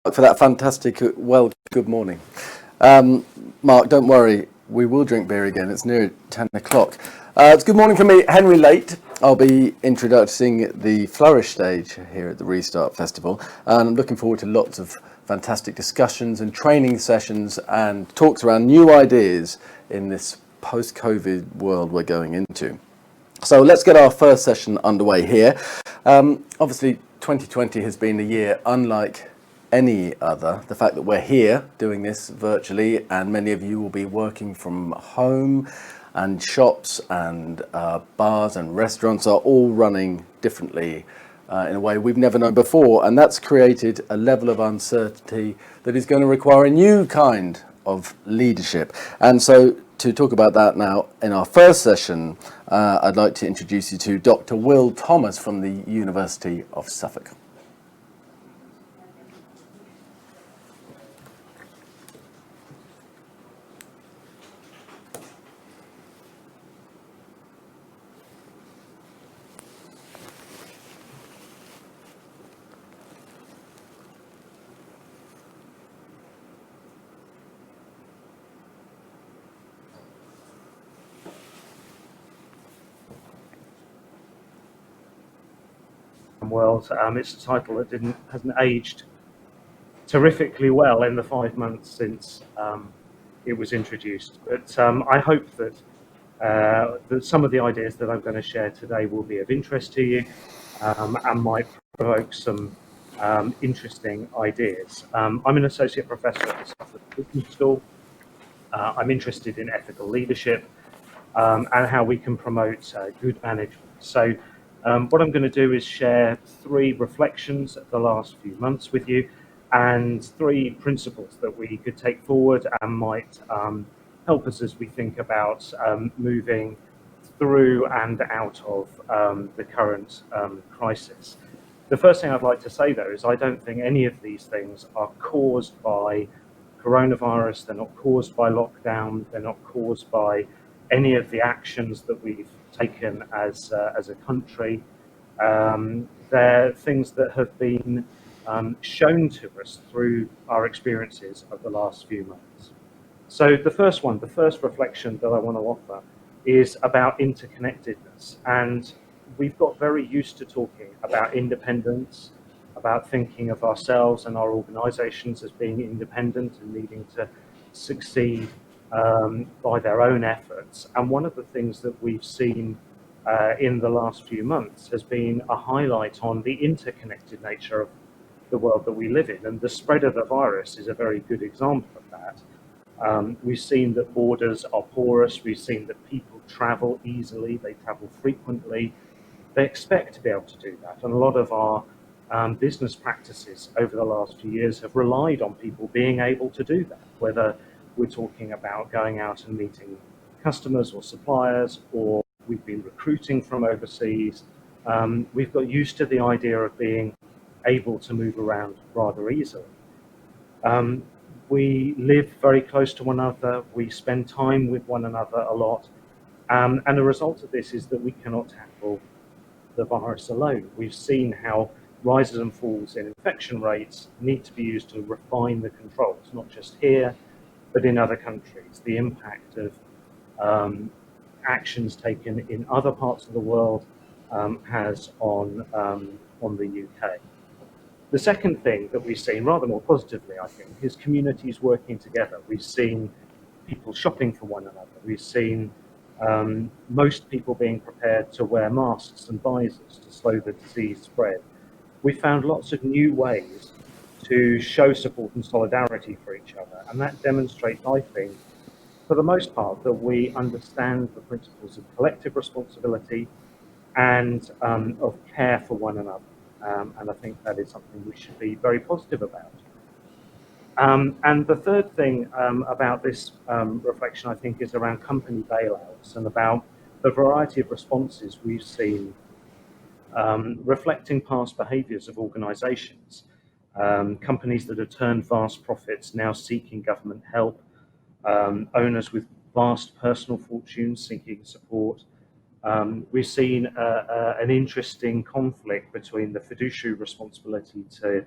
For that fantastic, good morning. Mark, don't worry, we will drink beer again. It's near 10 o'clock. It's good morning from me, Henry Late. I'll be introducing the Flourish stage here at the Restart Festival, and I'm looking forward to lots of fantastic discussions and training sessions and talks around new ideas in this post-COVID world we're going into. So let's get our first session underway here. Obviously, 2020 has been a year unlike any other. The fact that we're here doing this virtually, and many of you will be working from home, and shops and bars and restaurants are all running differently in a way we've never known before, and that's created a level of uncertainty that is going to require a new kind of leadership. And so to talk about that now in our first session, I'd like to introduce you to Dr. Will Thomas from the University of Suffolk. World. It's a title that hasn't aged terrifically well in the 5 months since it was introduced. But I hope that some of the ideas that I'm going to share today will be of interest to you and might provoke some interesting ideas. I'm an associate professor at the Suffolk Business School. I'm interested in ethical leadership and how we can promote good management. So what I'm going to do is share 3 reflections of the last few months with you and 3 principles that we could take forward and might help us as we think about moving through and out of the current crisis. The first thing I'd like to say, though, is I don't think any of these things are caused by coronavirus. They're not caused by lockdown. They're not caused by any of the actions that we've taken as a country. They're things that have been shown to us through our experiences of the last few months. So the first reflection that I want to offer is about interconnectedness. And we've got very used to talking about independence, about thinking of ourselves and our organizations as being independent and needing to succeed by their own efforts. And one of the things that we've seen in the last few months has been a highlight on the interconnected nature of the world that we live in. And the spread of the virus is a very good example of that. We've seen that borders are porous. We've seen that people travel easily. They travel frequently. They expect to be able to do that. And a lot of our business practices over the last few years have relied on people being able to do that, whether we're talking about going out and meeting customers or suppliers, or we've been recruiting from overseas. We've got used to the idea of being able to move around rather easily. We live very close to one another. We spend time with one another a lot. And the result of this is that we cannot tackle the virus alone. We've seen how rises and falls in infection rates need to be used to refine the controls, not just here, but in other countries. The impact of actions taken in other parts of the world has on the UK. The second thing that we've seen, rather more positively, I think, is communities working together. We've seen people shopping for one another. We've seen most people being prepared to wear masks and visors to slow the disease spread. We found lots of new ways to show support and solidarity for each other. And that demonstrates, I think, for the most part, that we understand the principles of collective responsibility and of care for one another. And I think that is something we should be very positive about. And the third thing about this reflection, I think, is around company bailouts and about the variety of responses we've seen reflecting past behaviours of organisations. Companies that have turned vast profits now seeking government help, owners with vast personal fortunes seeking support. We've seen an interesting conflict between the fiduciary responsibility to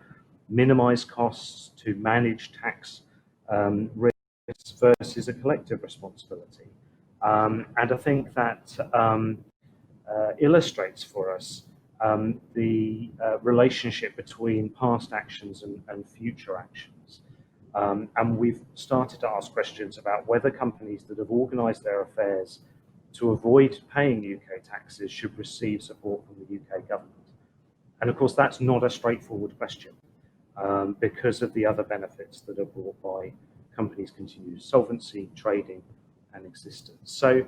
minimize costs, to manage tax risks versus a collective responsibility. And I think that illustrates for us the relationship between past actions and future actions. And we've started to ask questions about whether companies that have organised their affairs to avoid paying UK taxes should receive support from the UK government. And of course, that's not a straightforward question because of the other benefits that are brought by companies' continued solvency, trading, and existence. So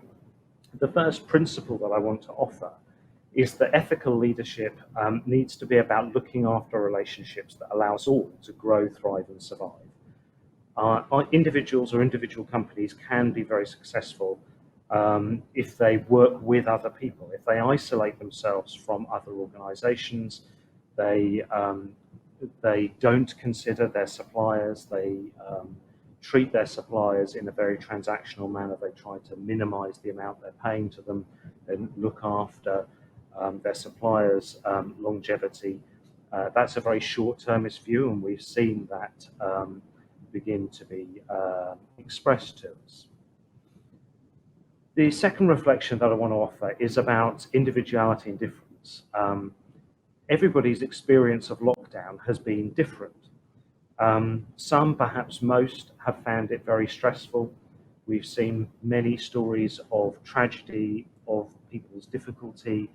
the first principle that I want to offer is that ethical leadership needs to be about looking after relationships that allows all to grow, thrive, and survive. Individuals or individual companies can be very successful if they work with other people. If they isolate themselves from other organizations, they don't consider their suppliers, they treat their suppliers in a very transactional manner. They try to minimize the amount they're paying to them and look after their suppliers' longevity. That's a very short-termist view, and we've seen that begin to be expressed to us. The second reflection that I want to offer is about individuality and difference. Everybody's experience of lockdown has been different. Some, perhaps most, have found it very stressful. We've seen many stories of tragedy, of people's difficulty.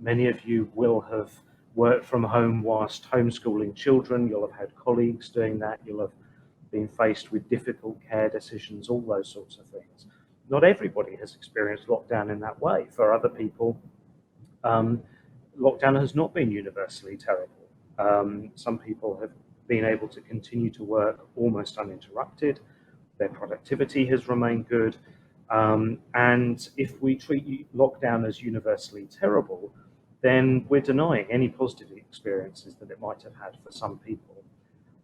Many of you will have worked from home whilst homeschooling children. You'll have had colleagues doing that. You'll have been faced with difficult care decisions, all those sorts of things. Not everybody has experienced lockdown in that way. For other people, lockdown has not been universally terrible. Some people have been able to continue to work almost uninterrupted. Their productivity has remained good. And if we treat lockdown as universally terrible, then we're denying any positive experiences that it might have had for some people.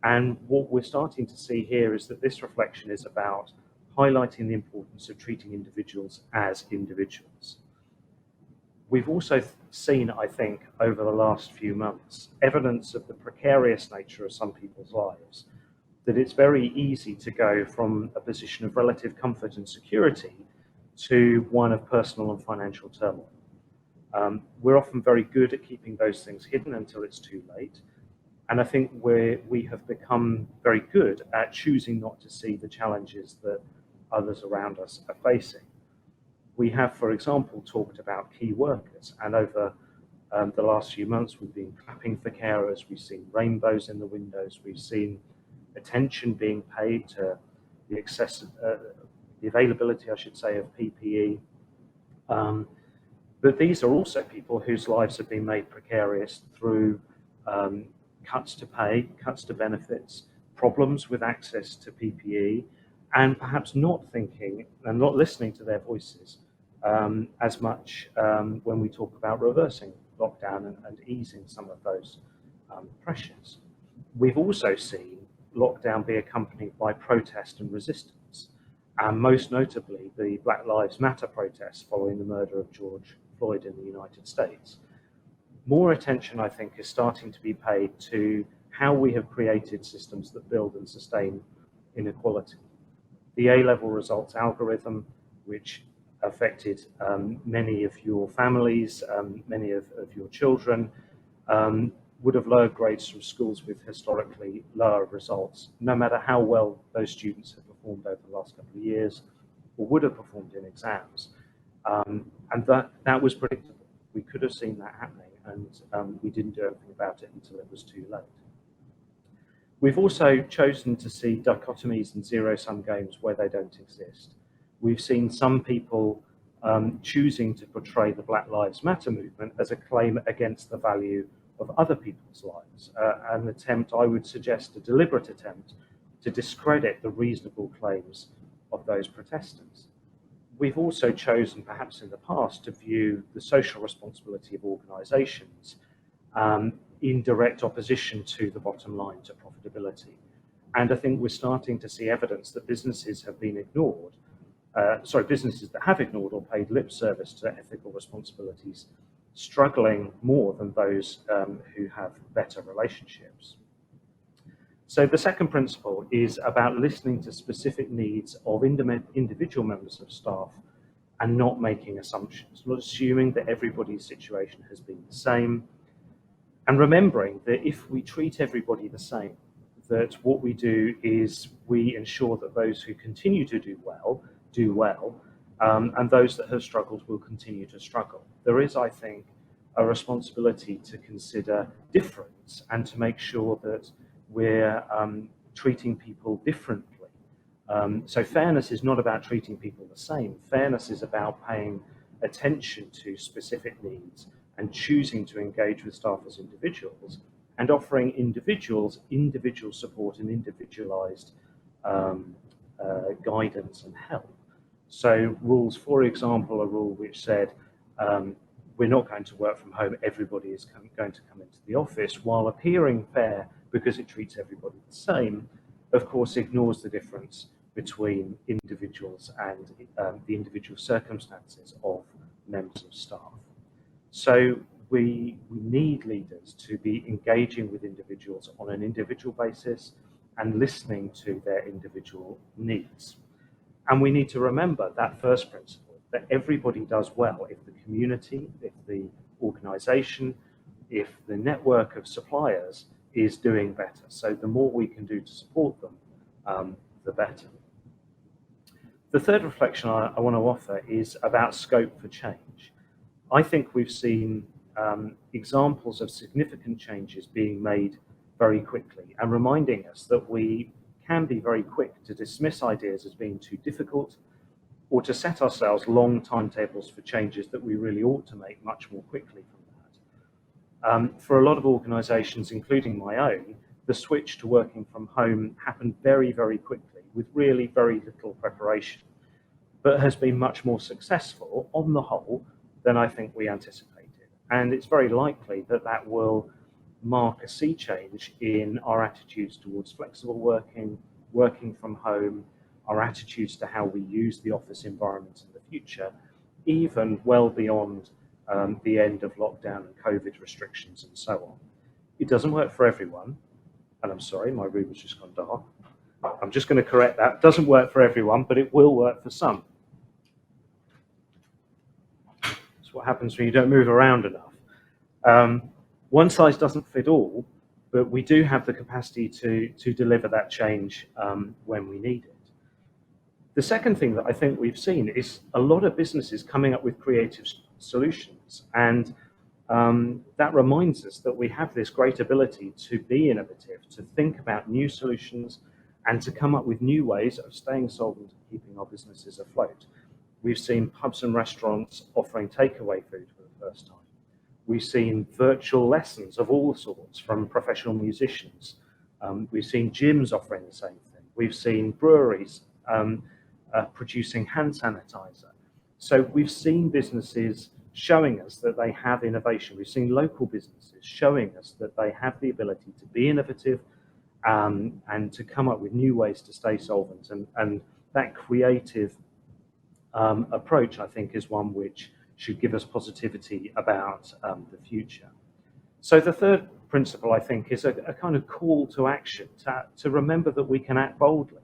And what we're starting to see here is that this reflection is about highlighting the importance of treating individuals as individuals. We've also seen, I think, over the last few months, evidence of the precarious nature of some people's lives, that it's very easy to go from a position of relative comfort and security to one of personal and financial turmoil. We're often very good at keeping those things hidden until it's too late. And I think we have become very good at choosing not to see the challenges that others around us are facing. We have, for example, talked about key workers, and over the last few months we've been clapping for carers, we've seen rainbows in the windows, we've seen attention being paid to the availability, I should say, of PPE. But these are also people whose lives have been made precarious through cuts to pay, cuts to benefits, problems with access to PPE, and perhaps not thinking and not listening to their voices as much when we talk about reversing lockdown and easing some of those pressures. We've also seen lockdown be accompanied by protest and resistance, and most notably the Black Lives Matter protests following the murder of George Floyd in the United States. More attention, I think, is starting to be paid to how we have created systems that build and sustain inequality. The A-level results algorithm, which affected many of your families, many of your children, would have lowered grades from schools with historically lower results, no matter how well those students have performed over the last couple of years or would have performed in exams. And that was predictable. We could have seen that happening, and we didn't do anything about it until it was too late. We've also chosen to see dichotomies and zero-sum games where they don't exist. We've seen some people choosing to portray the Black Lives Matter movement as a claim against the value of other people's lives, an attempt, I would suggest, a deliberate attempt to discredit the reasonable claims of those protesters. We've also chosen, perhaps in the past, to view the social responsibility of organisations in direct opposition to the bottom line, to profitability. And I think we're starting to see evidence that businesses have been businesses that have ignored or paid lip service to ethical responsibilities struggling more than those who have better relationships. So the second principle is about listening to specific needs of individual members of staff and not making assumptions, not assuming that everybody's situation has been the same, and remembering that if we treat everybody the same, that what we do is we ensure that those who continue to do well, and those that have struggled will continue to struggle. There is, I think, a responsibility to consider difference and to make sure that we're treating people differently. So fairness is not about treating people the same. Fairness is about paying attention to specific needs and choosing to engage with staff as individuals and offering individuals individual support and individualized guidance and help. So rules, for example, a rule which said we're not going to work from home, everybody is going to come into the office, while appearing fair because it treats everybody the same, of course ignores the difference between individuals and the individual circumstances of members of staff. So we need leaders to be engaging with individuals on an individual basis and listening to their individual needs. And we need to remember that first principle, that everybody does well if the community, if the organization, if the network of suppliers is doing better. So the more we can do to support them, the better. The third reflection I want to offer is about scope for change. I think we've seen examples of significant changes being made very quickly and reminding us that we can be very quick to dismiss ideas as being too difficult or to set ourselves long timetables for changes that we really ought to make much more quickly from that. For a lot of organisations, including my own, the switch to working from home happened very, very quickly with really very little preparation, but has been much more successful on the whole than I think we anticipated. And it's very likely that that will mark a sea change in our attitudes towards flexible working, working from home, our attitudes to how we use the office environment in the future, even well beyond the end of lockdown and COVID restrictions and so on. It doesn't work for everyone, and I'm sorry, my room has just gone dark. I'm just going to correct that. It doesn't work for everyone, but it will work for some. That's what happens when you don't move around enough. One size doesn't fit all, but we do have the capacity to deliver that change when we need it. The second thing that I think we've seen is a lot of businesses coming up with creative solutions, and that reminds us that we have this great ability to be innovative, to think about new solutions, and to come up with new ways of staying solvent and keeping our businesses afloat. We've seen pubs and restaurants offering takeaway food for the first time. We've seen virtual lessons of all sorts from professional musicians. We've seen gyms offering the same thing. We've seen breweries producing hand sanitizer. So we've seen businesses showing us that they have innovation. We've seen local businesses showing us that they have the ability to be innovative and to come up with new ways to stay solvent. And that creative approach, I think, is one which should give us positivity about the future. So the third principle, I think, is a kind of call to action, to remember that we can act boldly.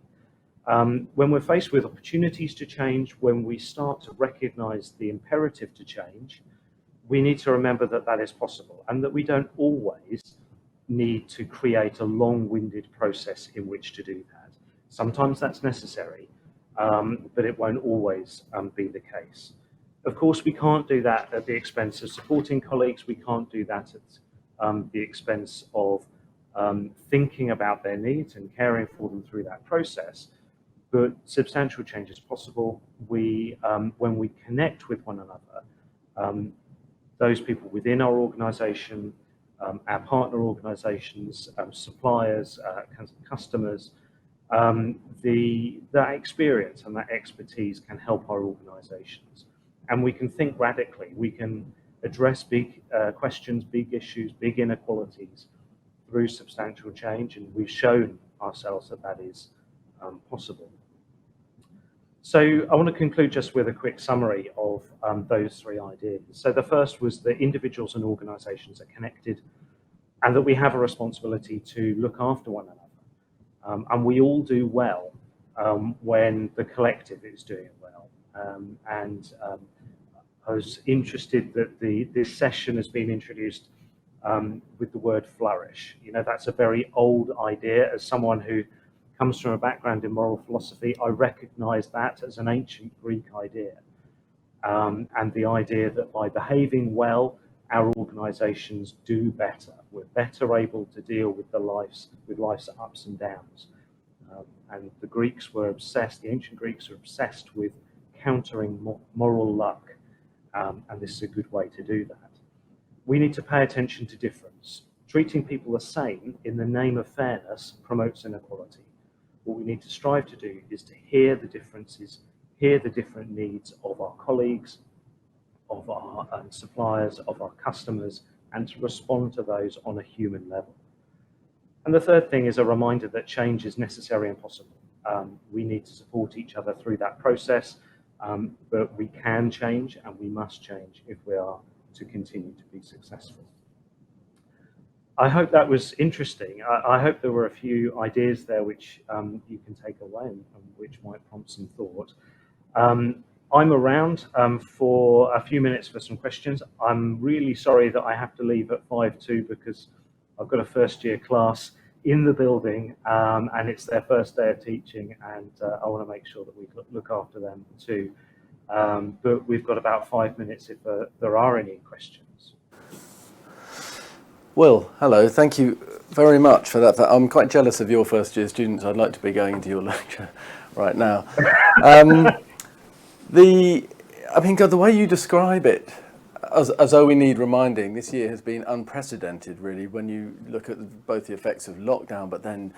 When we're faced with opportunities to change, when we start to recognize the imperative to change, we need to remember that that is possible and that we don't always need to create a long-winded process in which to do that. Sometimes that's necessary, but it won't always be the case. Of course, we can't do that at the expense of supporting colleagues. We can't do that at the expense of thinking about their needs and caring for them through that process. But substantial change is possible. When we connect with one another, those people within our organisation, our partner organisations, suppliers, customers, that experience and that expertise can help our organisations. And we can think radically. We can address big questions, big issues, big inequalities through substantial change, and we've shown ourselves that that is possible. So I want to conclude just with a quick summary of those three ideas. So the first was that individuals and organisations are connected, and that we have a responsibility to look after one another. And we all do well when the collective is doing well. I was interested that this session has been introduced with the word flourish. You know, that's a very old idea. As someone who comes from a background in moral philosophy, I recognise that as an ancient Greek idea. And the idea that by behaving well, our organisations do better. We're better able to deal with life's ups and downs. And the Greeks were obsessed, the ancient Greeks were obsessed with countering moral luck. And this is a good way to do that. We need to pay attention to difference. Treating people the same in the name of fairness promotes inequality. What we need to strive to do is to hear the differences, hear the different needs of our colleagues, of our suppliers, of our customers, and to respond to those on a human level. And the third thing is a reminder that change is necessary and possible. We need to support each other through that process, but we can change and we must change if we are to continue to be successful. I hope that was interesting. I hope there were a few ideas there which you can take away and which might prompt some thought. I'm around for a few minutes for some questions. I'm really sorry that I have to leave at 5:02 because I've got a first year class in the building and it's their first day of teaching, and I want to make sure that we look after them too. But we've got about 5 minutes if there are any questions. Will, hello. Thank you very much for that. I'm quite jealous of your first year students. I'd like to be going into your lecture right now. God, the way you describe it, as though we need reminding, this year has been unprecedented, really, when you look at both the effects of lockdown, but then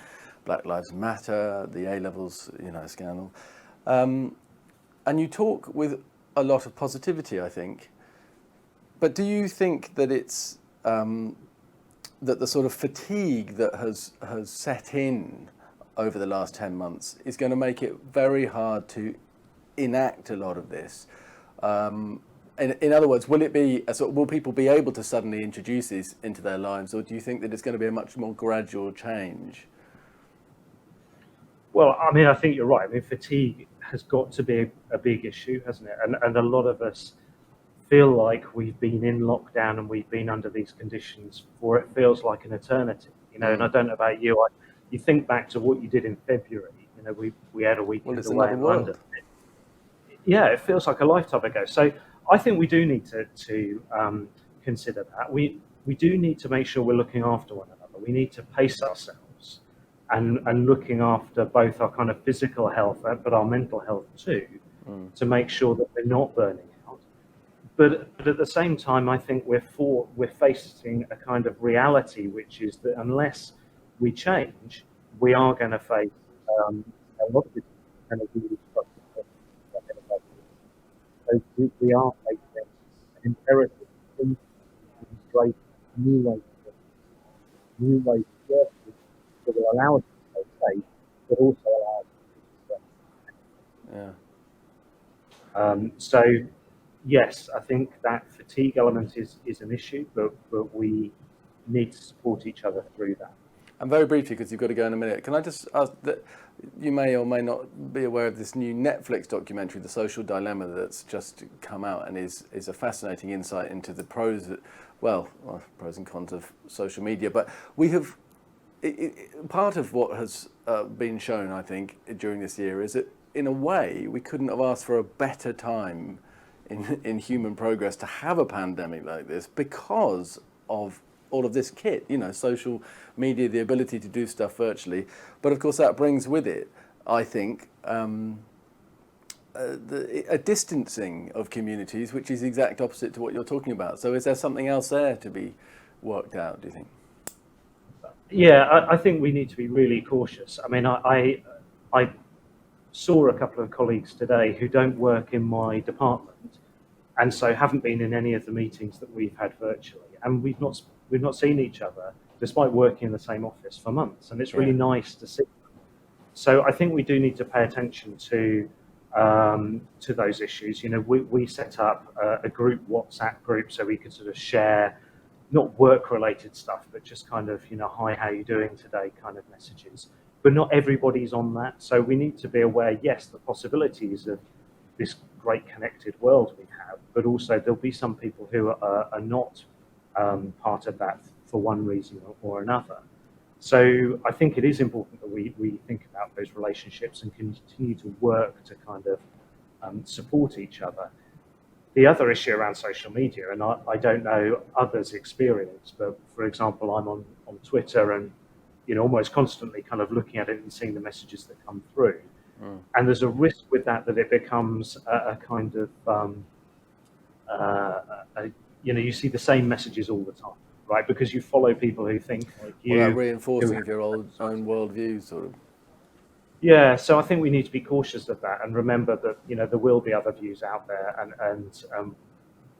Black Lives Matter, the A-levels, scandal. And you talk with a lot of positivity, I think. But do you think that it's that the sort of fatigue that has set in over the last 10 months is going to make it very hard to enact a lot of this? In other words, will people be able to suddenly introduce these into their lives, or do you think that it's going to be a much more gradual change? Well, I mean, I think you're right. I mean, fatigue has got to be a big issue, hasn't it? And a lot of us feel like we've been in lockdown and we've been under these conditions for it feels like an eternity, And I don't know about you. You think back to what you did in February. We had a weekend away in London. Yeah, it feels like a lifetime ago. So I think we do need to consider that. We do need to make sure we're looking after one another. We need to pace ourselves and looking after both our kind of physical health, but our mental health too, to make sure that we're not burning out. But at the same time, I think we're facing a kind of reality, which is that unless we change, we are going to face a lot of kind of really structural problems. So we are facing an imperative to demonstrate new ways of working that will allow us to stay safe, but also allow us to be successful. So yes, I think that fatigue element is an issue, but we need to support each other through that. And very briefly, because you've got to go in a minute, can I just ask that you may or may not be aware of this new Netflix documentary, The Social Dilemma, that's just come out and is a fascinating insight into the pros and cons of social media. But we have, part of what has been shown, I think, during this year is that in a way we couldn't have asked for a better time in human progress to have a pandemic like this because of all of this kit, social media, the ability to do stuff virtually. But of course that brings with it, I think, a distancing of communities, which is the exact opposite to what you're talking about. So is there something else there to be worked out, do you think? Yeah, I think we need to be really cautious. I mean, I saw a couple of colleagues today who don't work in my department and so haven't been in any of the meetings that we've had virtually. And we've not seen each other despite working in the same office for months, and it's really nice to see them. So I think we do need to pay attention to to those issues. We set up a group WhatsApp group so we could sort of share not work-related stuff, but just kind of, hi, how you doing today kind of messages. But not everybody's on that. So we need to be aware, yes, the possibilities of this great connected world we have, but also there'll be some people who are not part of that for one reason or another. So I think it is important that we think about those relationships and continue to work to kind of support each other. The other issue around social media, and I don't know others' experience, but for example, I'm on Twitter and almost constantly kind of looking at it and seeing the messages that come through. And there's a risk with that it becomes a kind of, you see the same messages all the time, right? Because you follow people who think like you. Well, that reinforcing of your own worldview, sort of. Yeah, so I think we need to be cautious of that and remember that there will be other views out there, and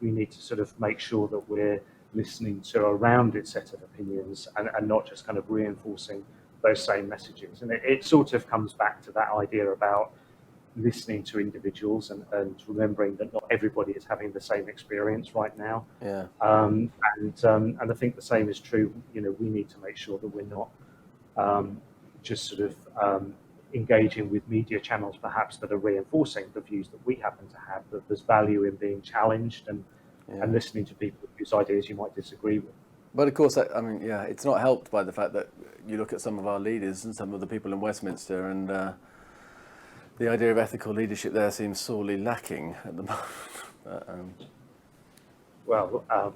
we need to sort of make sure that we're listening to a rounded set of opinions and not just kind of reinforcing those same messages. And it sort of comes back to that idea about listening to individuals and remembering that not everybody is having the same experience right now. Yeah. And I think the same is true. We need to make sure that we're not just sort of engaging with media channels perhaps that are reinforcing the views that we happen to have, that there's value in being challenged and listening to people whose ideas you might disagree with. But of course, it's not helped by the fact that you look at some of our leaders and some of the people in Westminster, and the idea of ethical leadership there seems sorely lacking at the moment. Well, not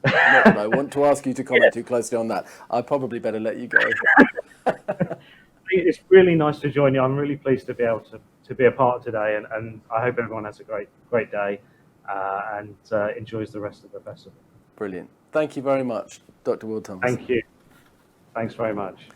that I want to ask you to comment too closely on that. I probably better let you go. It's really nice to join you. I'm really pleased to be able to be a part today, and I hope everyone has a great day and enjoys the rest of the festival. Brilliant. Thank you very much, Dr. Will Thomas. Thank you. Thanks very much.